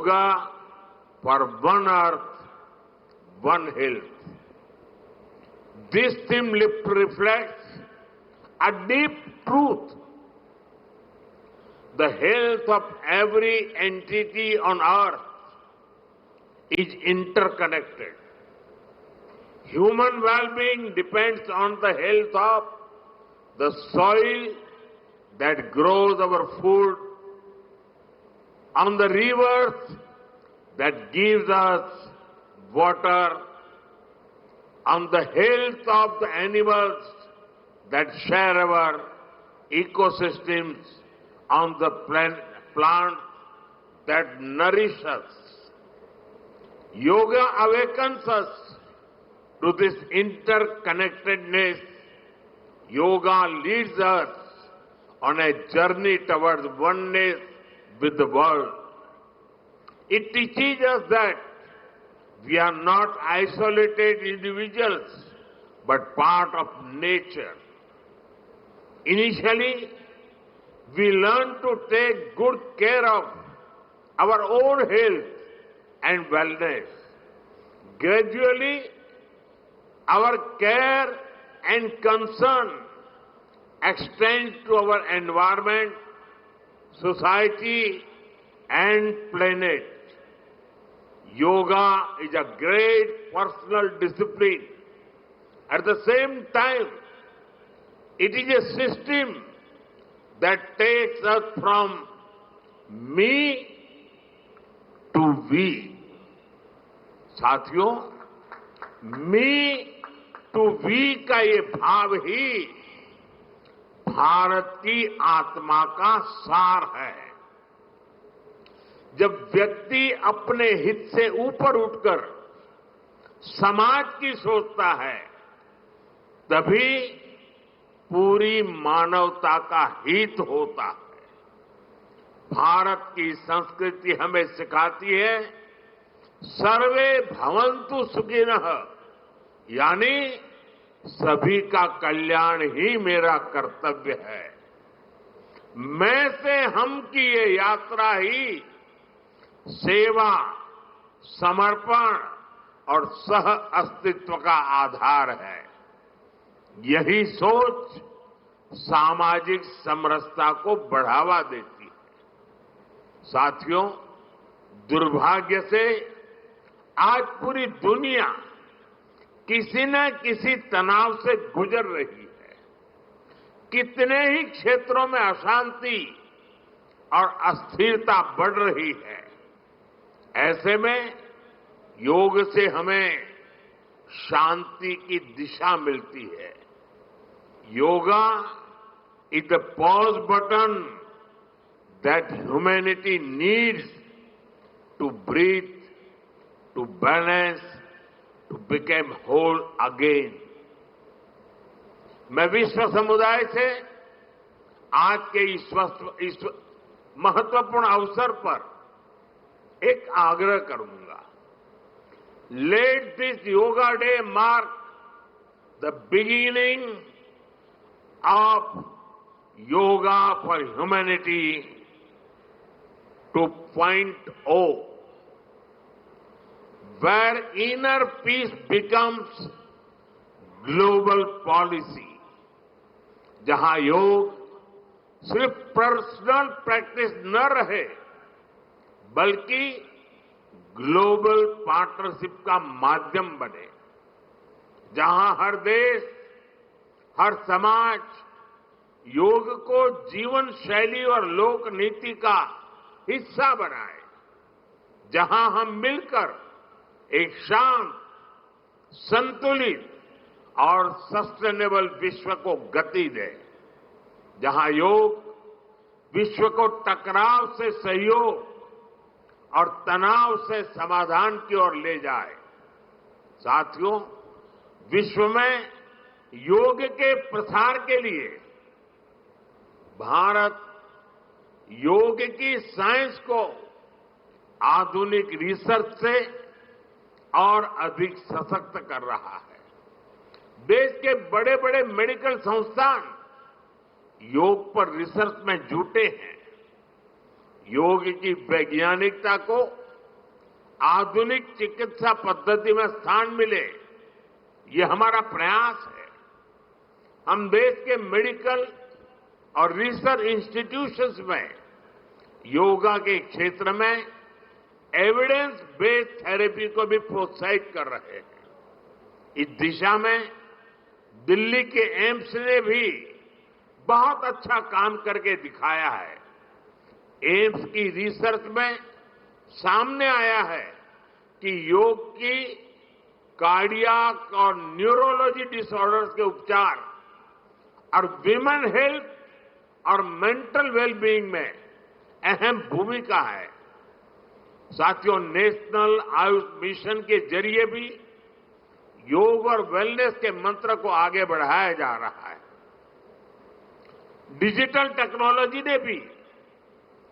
Yoga for one earth, one health. This theme reflects a deep truth. The health of every entity on earth is interconnected. Human well-being depends on the health of the soil that grows our food, on the rivers that gives us water, on the health of the animals that share our ecosystems, on the plants that nourish us. Yoga awakens us to this interconnectedness. Yoga leads us on a journey towards oneness with the world. It teaches us that we are not isolated individuals, but part of nature. Initially, we learn to take good care of our own health and wellness. Gradually, our care and concern extends to our environment, society, and planet. Yoga is a great personal discipline. At the same time, it is a system that takes us from me to we. साथियों, मी to we का ये भाव ही भारत की आत्मा का सार है। जब व्यक्ति अपने हित से ऊपर उठकर समाज की सोचता है, तभी पूरी मानवता का हित होता है। भारत की संस्कृति हमें सिखाती है, सर्वे भवन्तु सुखिनः, यानी सभी का कल्याण ही मेरा कर्तव्य है। मैं से हम की ये यात्रा ही सेवा, समर्पण और सह अस्तित्व का आधार है। यही सोच सामाजिक समरसता को बढ़ावा देती है। साथियों, दुर्भाग्य से आज पूरी दुनिया किसी न किसी तनाव से गुजर रही है। कितने ही क्षेत्रों में अशांति और अस्थिरता बढ़ रही है। ऐसे में योग से हमें शांति की दिशा मिलती है। Yoga is the pause button that humanity needs to breathe, to balance, to become whole again. मैं विश्व समुदाय से आज के इस महत्वपूर्ण अवसर पर एक आग्रह करूंगा। Let this Yoga Day mark the beginning of Yoga for Humanity 2.0, where inner peace becomes global policy, जहां योग सिर्फ पर्सनल प्रैक्टिस न रहे, बल्कि ग्लोबल पार्टनरशिप का माध्यम बने, जहां हर देश, हर समाज योग को जीवन शैली और लोक नीति का हिस्सा बनाए, जहां हम मिलकर एक शांत, संतुलित और सस्टेनेबल विश्व को गति दें, जहां योग विश्व को टकराव से सहयोग और तनाव से समाधान की ओर ले जाए। साथियों, विश्व में योग के प्रसार के लिए भारत योग की साइंस को आधुनिक रिसर्च से और अधिक सशक्त कर रहा है। देश के बड़े बड़े मेडिकल संस्थान योग पर रिसर्च में जुटे हैं। योग की वैज्ञानिकता को आधुनिक चिकित्सा पद्धति में स्थान मिले, ये हमारा प्रयास है। हम देश के मेडिकल और रिसर्च इंस्टीट्यूशंस में योगा के क्षेत्र में एविडेंस बेस्ड थेरेपी को भी प्रोत्साहित कर रहे हैं। इस दिशा में दिल्ली के एम्स ने भी बहुत अच्छा काम करके दिखाया है। एम्स की रिसर्च में सामने आया है कि योग की कार्डियक और न्यूरोलॉजी डिसऑर्डर्स के उपचार और विमेन हेल्थ और मेंटल वेलबीइंग में अहम भूमिका है। साथियों, नेशनल आयुष मिशन के जरिए भी योग और वेलनेस के मंत्र को आगे बढ़ाया जा रहा है। डिजिटल टेक्नोलॉजी ने भी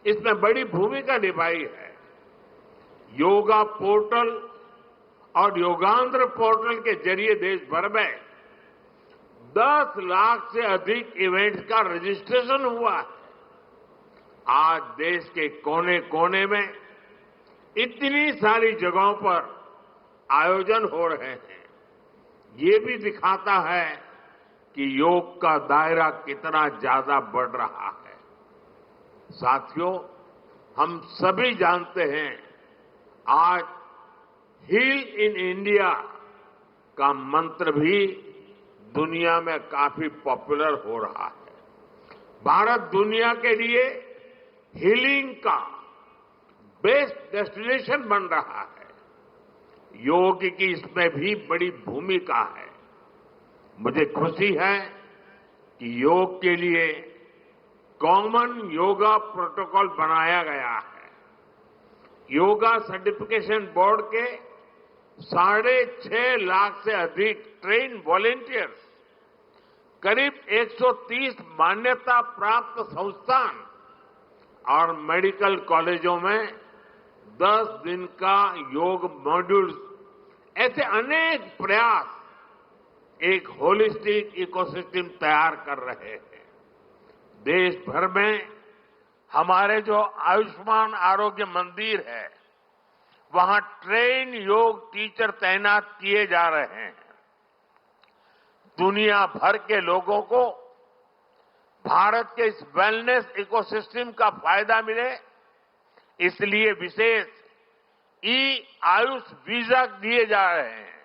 इसमें बड़ी भूमिका निभाई है। योगा पोर्टल और योगांध्र पोर्टल के जरिए देश भर में 10 लाख से अधिक इवेंट्स का रजिस्ट्रेशन हुआ है। आज देश के कोने कोने में इतनी सारी जगहों पर आयोजन हो रहे हैं। ये भी दिखाता है कि योग का दायरा कितना ज्यादा बढ़ रहा है। साथियों, हम सभी जानते हैं आज हील इन इंडिया का मंत्र भी दुनिया में काफी पॉपुलर हो रहा है। भारत दुनिया के लिए हीलिंग का बेस्ट डेस्टिनेशन बन रहा है। योग की इसमें भी बड़ी भूमिका है। मुझे खुशी है कि योग के लिए कॉमन योगा प्रोटोकॉल बनाया गया है। योगा सर्टिफिकेशन बोर्ड के 6.5 लाख से अधिक ट्रेन वॉलेंटियर्स, करीब 130 मान्यता प्राप्त संस्थान और मेडिकल कॉलेजों में 10 दिन का योग मॉड्यूल्स, ऐसे अनेक प्रयास एक होलिस्टिक इकोसिस्टम तैयार कर रहे हैं। देश भर में हमारे जो आयुष्मान आरोग्य मंदिर है, वहां ट्रेन योग टीचर तैनात किए जा रहे हैं। दुनिया भर के लोगों को भारत के इस वेलनेस इकोसिस्टम का फायदा मिले, इसलिए विशेष ई आयुष वीजा दिए जा रहे हैं।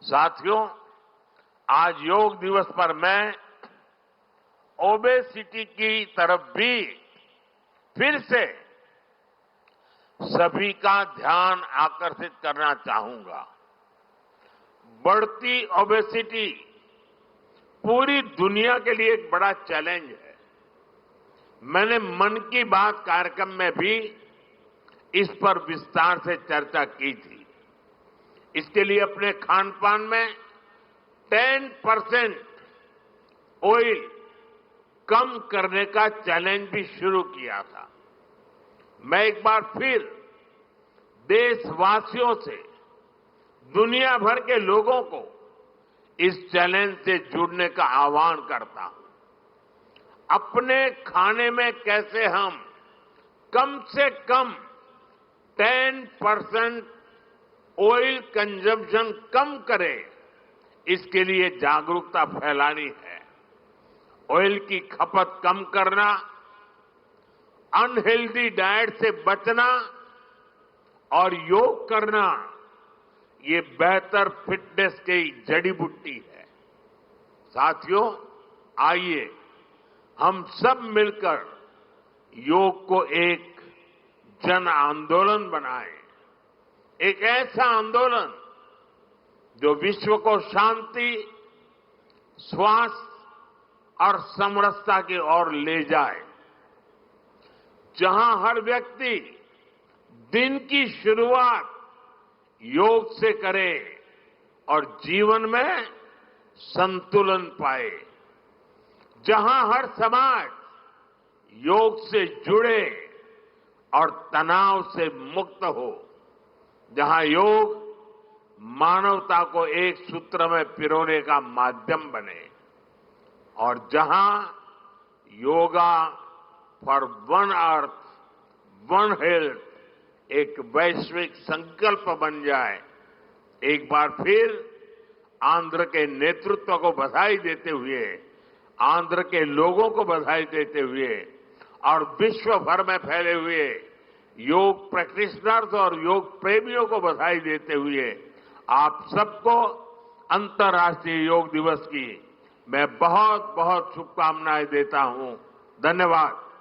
साथियों, आज योग दिवस पर मैं ओबेसिटी की तरफ भी फिर से सभी का ध्यान आकर्षित करना चाहूंगा। बढ़ती ओबेसिटी पूरी दुनिया के लिए एक बड़ा चैलेंज है। मैंने मन की बात कार्यक्रम में भी इस पर विस्तार से चर्चा की थी। इसके लिए अपने खान पान में 10% ऑयल कम करने का चैलेंज भी शुरू किया था। मैं एक बार फिर देशवासियों से, दुनिया भर के लोगों को इस चैलेंज से जुड़ने का आह्वान करता हूं। अपने खाने में कैसे हम कम से कम 10% ऑयल कंजम्पशन कम करें, इसके लिए जागरूकता फैलानी है। ऑयल की खपत कम करना, अनहेल्दी डाइट से बचना और योग करना, ये बेहतर फिटनेस की जड़ी बूटी है। साथियों, आइए हम सब मिलकर योग को एक जन आंदोलन बनाएं। एक ऐसा आंदोलन जो विश्व को शांति, स्वास्थ्य और समरसता की ओर ले जाए। जहां हर व्यक्ति दिन की शुरुआत योग से करे और जीवन में संतुलन पाए। जहां हर समाज योग से जुड़े और तनाव से मुक्त हो। जहां योग मानवता को एक सूत्र में पिरोने का माध्यम बने। और जहां yoga for one earth, one health एक वैश्विक संकल्प बन जाए। एक बार फिर आंध्र के नेतृत्व को बधाई देते हुए, आंध्र के लोगों को बधाई देते हुए और विश्व भर में फैले हुए योग प्रैक्टिशनर्स और योग प्रेमियों को बधाई देते हुए आप सबको अंतर्राष्ट्रीय योग दिवस की मैं बहुत बहुत शुभकामनाएं देता हूं। धन्यवाद।